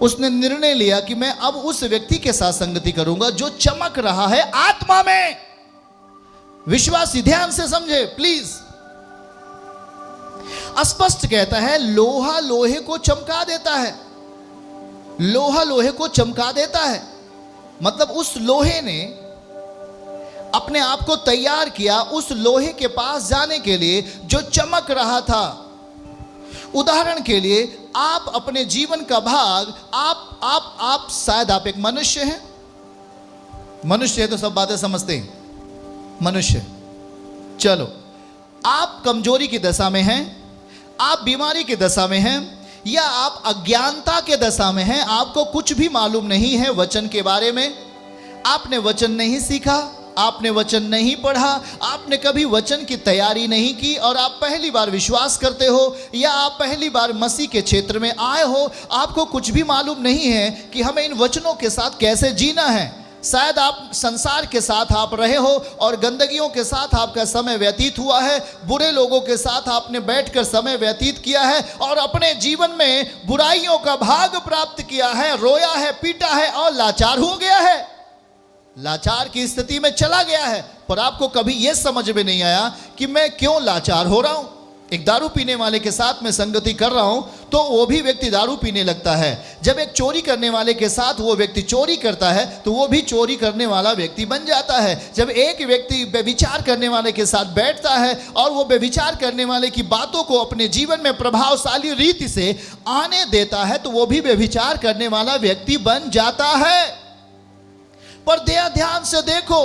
उसने निर्णय लिया कि मैं अब उस व्यक्ति के साथ संगति करूंगा जो चमक रहा है आत्मा में। विश्वासी ध्यान से समझे प्लीज। स्पष्ट कहता है लोहा लोहे को चमका देता है, लोहा लोहे को चमका देता है। मतलब उस लोहे ने अपने आप को तैयार किया उस लोहे के पास जाने के लिए जो चमक रहा था। उदाहरण के लिए आप अपने जीवन का भाग आप शायद आप एक मनुष्य हैं, मनुष्य है तो सब बातें समझते हैं, मनुष्य। चलो आप कमजोरी की दशा में हैं, आप बीमारी की दशा में हैं, या आप अज्ञानता के दशा में हैं, आपको कुछ भी मालूम नहीं है वचन के बारे में, आपने वचन नहीं सीखा, आपने वचन नहीं पढ़ा, आपने कभी वचन की तैयारी नहीं की और आप पहली बार विश्वास करते हो, या आप पहली बार मसीह के क्षेत्र में आए हो, आपको कुछ भी मालूम नहीं है कि हमें इन वचनों के साथ कैसे जीना है। शायद आप संसार के साथ आप रहे हो और गंदगियों के साथ आपका समय व्यतीत हुआ है, बुरे लोगों के साथ आपने बैठकर समय व्यतीत किया है और अपने जीवन में बुराइयों का भाग प्राप्त किया है, रोया है, पीटा है और लाचार हो गया है, लाचार की स्थिति में चला गया है। पर आपको कभी यह समझ में नहीं आया कि मैं क्यों लाचार हो रहा हूं। एक दारू पीने वाले के साथ मैं संगति कर रहा हूं तो वो भी व्यक्ति दारू पीने लगता है। जब एक चोरी करने वाले के साथ वो व्यक्ति चोरी करता है तो वो भी चोरी करने वाला व्यक्ति बन जाता है। जब एक व्यक्ति व्यभिचार करने वाले के साथ बैठता है और वो व्यभिचार करने वाले की बातों को अपने जीवन में प्रभावशाली रीति से आने देता है तो वो भी व्यभिचार करने वाला व्यक्ति बन जाता है। पर ध्यान से देखो,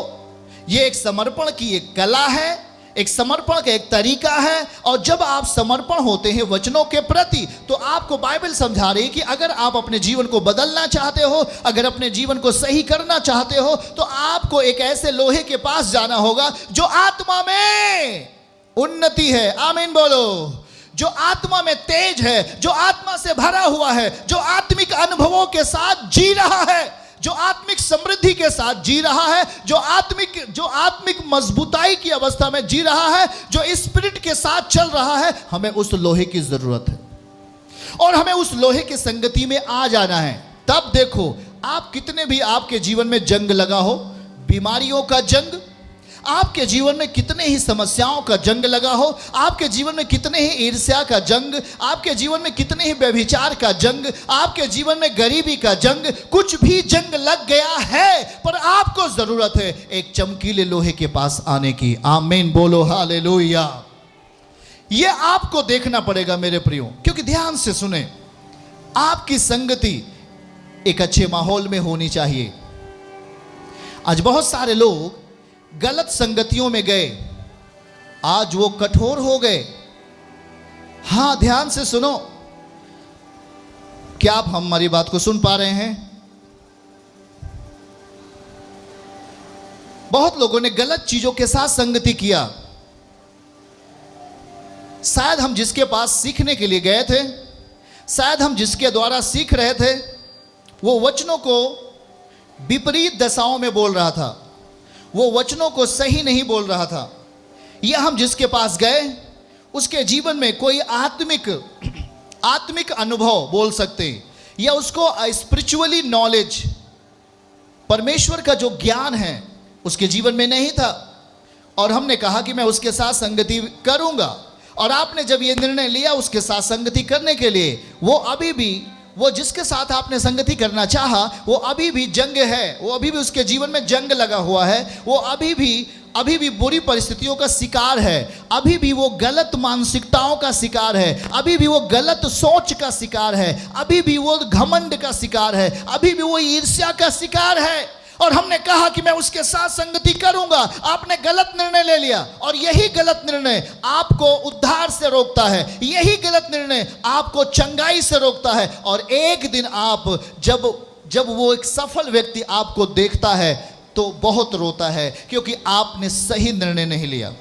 ये एक समर्पण की एक कला है, एक समर्पण का एक तरीका है। और जब आप समर्पण होते हैं वचनों के प्रति तो आपको बाइबल समझा रही है कि अगर आप अपने जीवन को बदलना चाहते हो, अगर अपने जीवन को सही करना चाहते हो तो आपको एक ऐसे लोहे के पास जाना होगा जो आत्मा में उन्नति है। आमीन बोलो। जो आत्मा में तेज है, जो आत्मा से भरा हुआ है, जो आत्मिक अनुभवों के साथ जी रहा है, जो आत्मिक समृद्धि के साथ जी रहा है, जो आत्मिक मजबूताई की अवस्था में जी रहा है, जो स्पिरिट के साथ चल रहा है, हमें उस लोहे की जरूरत है और हमें उस लोहे की संगति में आ जाना है। तब देखो आप कितने भी आपके जीवन में जंग लगा हो, बीमारियों का जंग, आपके जीवन में कितने ही समस्याओं का जंग लगा हो, आपके जीवन में कितने ही ईर्ष्या का जंग, आपके जीवन में कितने ही व्यभिचार का जंग, आपके जीवन में गरीबी का जंग, कुछ भी जंग लग गया है, पर आपको जरूरत है एक चमकीले लोहे के पास आने की। आमीन बोलो, हालेलुया। ये आपको देखना पड़ेगा मेरे प्रियो, क्योंकि ध्यान से सुने, आपकी संगति एक अच्छे माहौल में होनी चाहिए। आज बहुत सारे लोग गलत संगतियों में गए, आज वो कठोर हो गए। हां, ध्यान से सुनो, क्या आप हमारी बात को सुन पा रहे हैं? बहुत लोगों ने गलत चीजों के साथ संगति किया। शायद हम जिसके पास सीखने के लिए गए थे, शायद हम जिसके द्वारा सीख रहे थे, वो वचनों को विपरीत दशाओं में बोल रहा था, वो वचनों को सही नहीं बोल रहा था। या हम जिसके पास गए उसके जीवन में कोई आत्मिक अनुभव बोल सकते, या उसको स्पिरिचुअली नॉलेज, परमेश्वर का जो ज्ञान है उसके जीवन में नहीं था, और हमने कहा कि मैं उसके साथ संगति करूंगा। और आपने जब ये निर्णय लिया उसके साथ संगति करने के लिए, वो जिसके साथ आपने संगति करना चाहा वो अभी भी जंग है, वो अभी भी उसके जीवन में जंग लगा हुआ है, वो अभी भी बुरी परिस्थितियों का शिकार है, अभी भी वो गलत मानसिकताओं का शिकार है, अभी भी वो गलत सोच का शिकार है, अभी भी वो घमंड का शिकार है, अभी भी वो ईर्ष्या का शिकार है। और हमने कहा कि मैं उसके साथ संगति करूंगा। आपने गलत निर्णय ले लिया, और यही गलत निर्णय आपको उद्धार से रोकता है, यही गलत निर्णय आपको चंगाई से रोकता है। और एक दिन आप जब वो एक सफल व्यक्ति आपको देखता है तो बहुत रोता है, क्योंकि आपने सही निर्णय नहीं लिया।